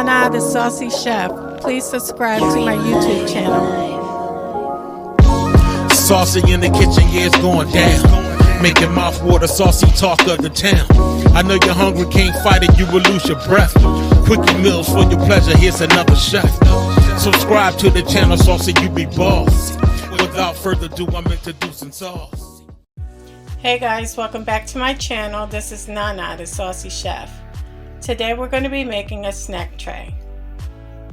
Nana the Saucy Chef. Please subscribe to my YouTube channel. Saucy in the kitchen, yeah, it's going down. Making mouth water, saucy talk of the town. I know you're hungry, can't fight it, you will lose your breath. Quickie meals for your pleasure, here's another chef. Subscribe to the channel, Saucy, you be boss. Without further ado, I'm introducing sauce. Hey guys, welcome back to my channel. This is Nana the Saucy Chef. Today we're going to be making a snack tray.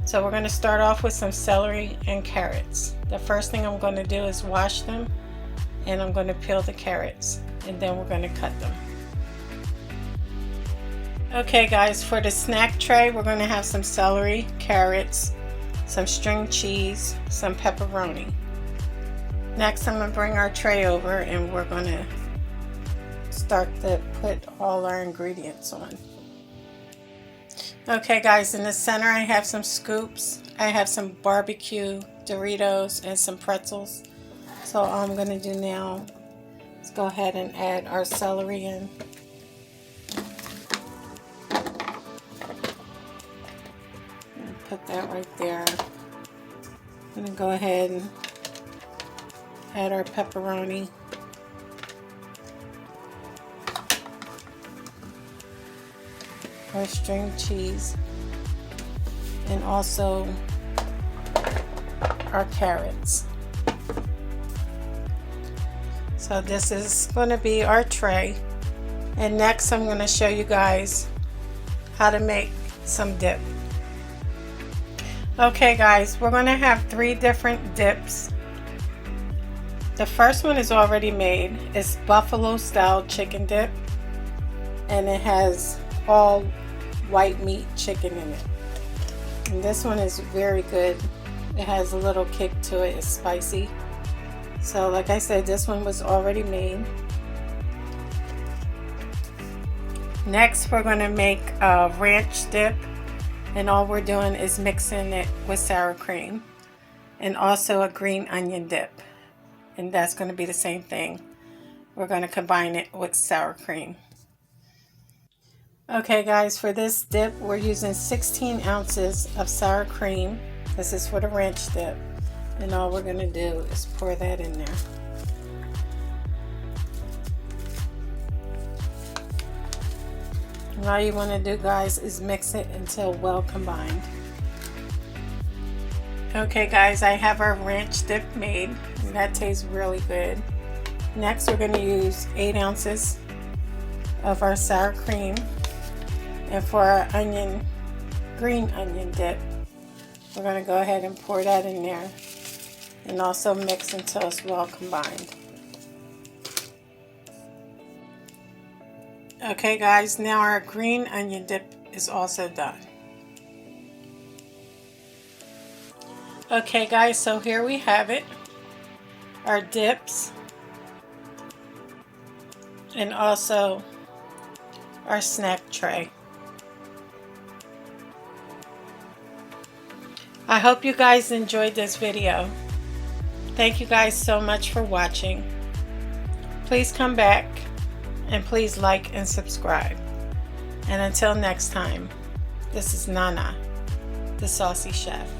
So we're going to start off with some celery and carrots. The first thing I'm going to do is wash them, and I'm going to peel the carrots, and then we're going to cut them. Okay guys, for the snack tray we're going to have some celery, carrots, some string cheese, some pepperoni. Next I'm going to bring our tray over and we're going to start to put all our ingredients on. Okay guys, in the center I have some scoops. I have some barbecue, Doritos, and some pretzels. So all I'm going to do now is go ahead and add our celery in. And put that right there. I'm going to go ahead and add our pepperoni. Our string cheese, and also our carrots. So this is going to be our tray, and next I'm going to show you guys how to make some dip. Okay guys, we're going to have 3 different dips. The first one is already made. It's buffalo style chicken dip, and it has all white meat chicken in it. And this one is very good. It has a little kick to it. It's spicy. So like I said, this one was already made. Next we're going to make a ranch dip, and all we're doing is mixing it with sour cream, and also a green onion dip, and that's going to be the same thing. We're going to combine it with sour cream. Okay guys, for this dip we're using 16 ounces of sour cream. This is for the ranch dip, and all we're going to do is pour that in there. And all you want to do guys is mix it until well combined. Okay guys, I have our ranch dip made, and that tastes really good. Next we're going to use 8 ounces of our sour cream. And for our green onion dip, we're going to go ahead and pour that in there, and also mix until it's well combined. Okay guys, now our green onion dip is also done. Okay guys, so here we have it, our dips, and also our snack tray. I hope you guys enjoyed this video. Thank you guys so much for watching. Please come back, and please like and subscribe. And until next time, this is Nana the Saucy Chef.